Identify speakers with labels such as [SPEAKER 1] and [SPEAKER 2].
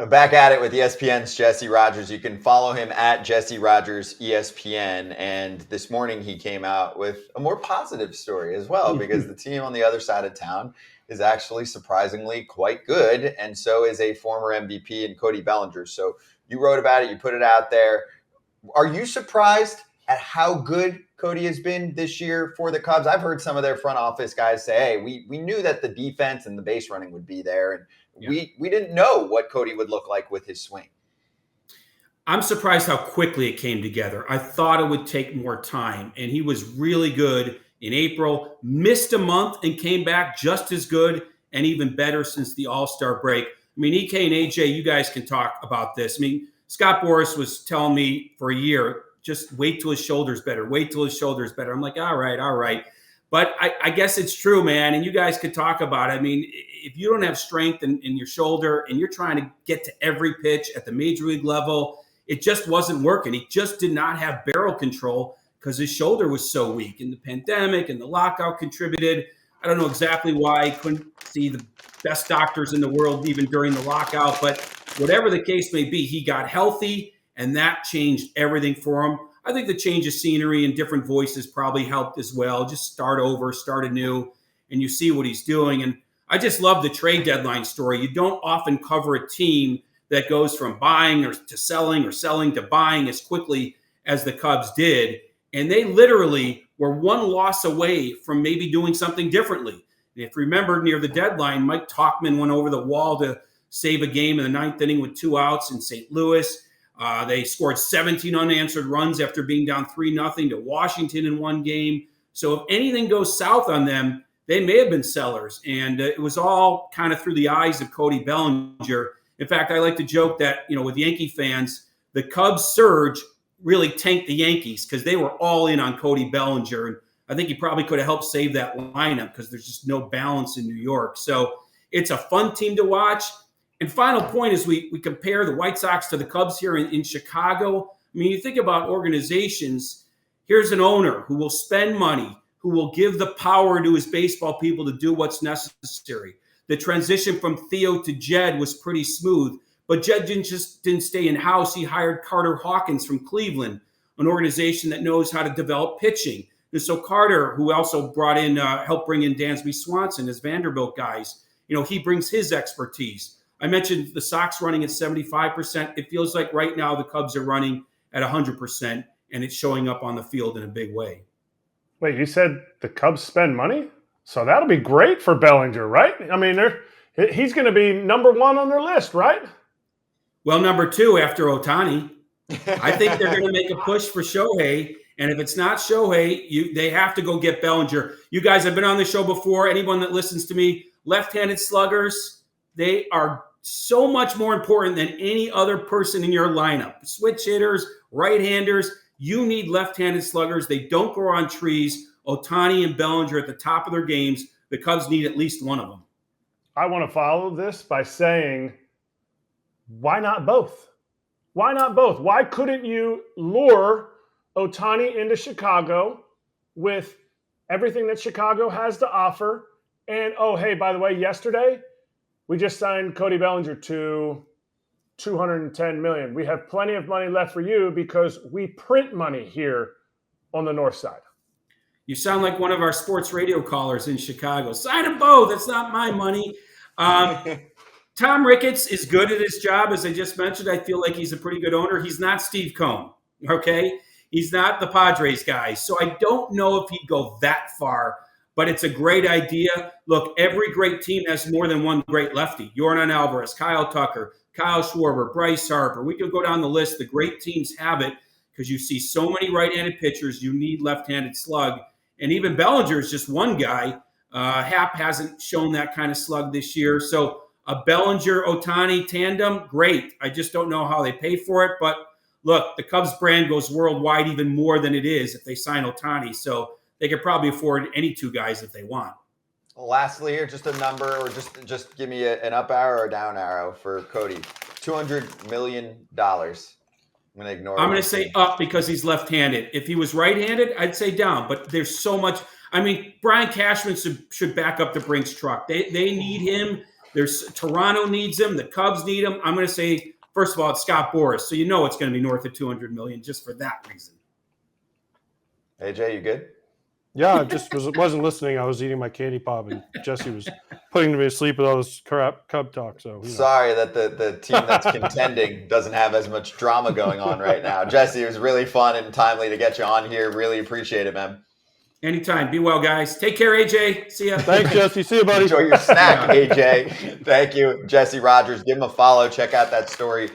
[SPEAKER 1] Back at it with ESPN's Jesse Rogers. You can follow him at Jesse Rogers ESPN. And this morning he came out with a more positive story as well, because the team on the other side of town is actually surprisingly quite good. And so is a former MVP in Cody Bellinger. So you wrote about it, you put it out there. Are you surprised at how good Cody has been this year for the Cubs? I've heard some of their front office guys say, hey, we knew that the defense and the base running would be there. And we didn't know what Cody would look like with his swing.
[SPEAKER 2] I'm surprised how quickly it came together. I thought it would take more time, and he was really good in April, missed a month and came back just as good and even better since the All-Star break. I mean, EK and AJ, you guys can talk about this. I mean, Scott Boras was telling me for a year, just wait till his shoulder's better, wait till his shoulder's better. I'm like, all right. But I guess it's true, man, and you guys could talk about it. I mean, if you don't have strength in your shoulder and you're trying to get to every pitch at the major league level, it just wasn't working. He just did not have barrel control because his shoulder was so weak. And the pandemic and the lockout contributed. I don't know exactly why. I couldn't see the best doctors in the world even during the lockout. But whatever the case may be, he got healthy, and that changed everything for him. I think the change of scenery and different voices probably helped as well. Just start over, start anew, and you see what he's doing. And I just love the trade deadline story. You don't often cover a team that goes from buying or to selling or selling to buying as quickly as the Cubs did. And they literally were one loss away from maybe doing something differently. And if you remember, near the deadline, Mike Tauchman went over the wall to save a game in the ninth inning with 2 outs in St. Louis. They scored 17 unanswered runs after being down 3-0 to Washington in one game. So if anything goes south on them, they may have been sellers. And it was all kind of through the eyes of Cody Bellinger. In fact, I like to joke that, with Yankee fans, the Cubs surge really tanked the Yankees because they were all in on Cody Bellinger. And I think he probably could have helped save that lineup because there's just no balance in New York. So it's a fun team to watch. And final point is we compare the White Sox to the Cubs here in Chicago. I mean, you think about organizations, here's an owner who will spend money, who will give the power to his baseball people to do what's necessary. The transition from Theo to Jed was pretty smooth, but Jed didn't stay in-house. He hired Carter Hawkins from Cleveland, an organization that knows how to develop pitching. And so Carter, who also helped bring in Dansby Swanson as Vanderbilt guys, he brings his expertise. I mentioned the Sox running at 75%. It feels like right now the Cubs are running at 100%, and it's showing up on the field in a big way.
[SPEAKER 3] Wait, you said the Cubs spend money? So that'll be great for Bellinger, right? I mean, he's going to be number one on their list, right?
[SPEAKER 2] Well, number two after Ohtani. I think they're going to make a push for Shohei. And if it's not Shohei, they have to go get Bellinger. You guys have been on the show before. Anyone that listens to me, left-handed sluggers, they are so much more important than any other person in your lineup. Switch hitters, right-handers, you need left-handed sluggers. They don't grow on trees. Ohtani and Bellinger at the top of their games. The Cubs need at least one of them.
[SPEAKER 3] I want to follow this by saying, why not both? Why not both? Why couldn't you lure Ohtani into Chicago with everything that Chicago has to offer? And, oh, hey, by the way, yesterday, we just signed Cody Bellinger to $210 million. We have plenty of money left for you because we print money here on the north side.
[SPEAKER 2] You sound like one of our sports radio callers in Chicago. Sign them both. That's not my money. Tom Ricketts is good at his job. As I just mentioned, I feel like he's a pretty good owner. He's not Steve Cohen, okay? He's not the Padres guy. So I don't know if he'd go that far, but it's a great idea. Look, every great team has more than one great lefty. Yordan Alvarez, Kyle Tucker, Kyle Schwarber, Bryce Harper. We could go down the list. The great teams have it because you see so many right-handed pitchers. You need left-handed slug. And even Bellinger is just one guy. Happ hasn't shown that kind of slug this year. So a Bellinger-Ohtani tandem, great. I just don't know how they pay for it. But look, the Cubs brand goes worldwide even more than it is if they sign Ohtani. So they could probably afford any two guys if they want.
[SPEAKER 1] Lastly here, just a number, or just give me an up arrow or down arrow for Cody. $200 million. I'm going to
[SPEAKER 2] say up because he's left-handed. If he was right-handed, I'd say down. But there's so much. I mean, Brian Cashman should back up the Brinks truck. They need him There's Toronto needs him. The Cubs need him. I'm going to say, first of all, it's Scott Boras. So you know it's going to be north of $200 million just for that reason.
[SPEAKER 1] AJ, you good?
[SPEAKER 4] Yeah, I just wasn't listening. I was eating my candy pop, and Jesse was putting me to sleep with all this crap Cub talk. So
[SPEAKER 1] Sorry that the team that's contending doesn't have as much drama going on right now. Jesse, it was really fun and timely to get you on here. Really appreciate it, man.
[SPEAKER 2] Anytime. Be well, guys. Take care, AJ. See ya.
[SPEAKER 4] Thanks, Jesse. See you, buddy.
[SPEAKER 1] Enjoy your snack, AJ. Thank you, Jesse Rogers. Give him a follow. Check out that story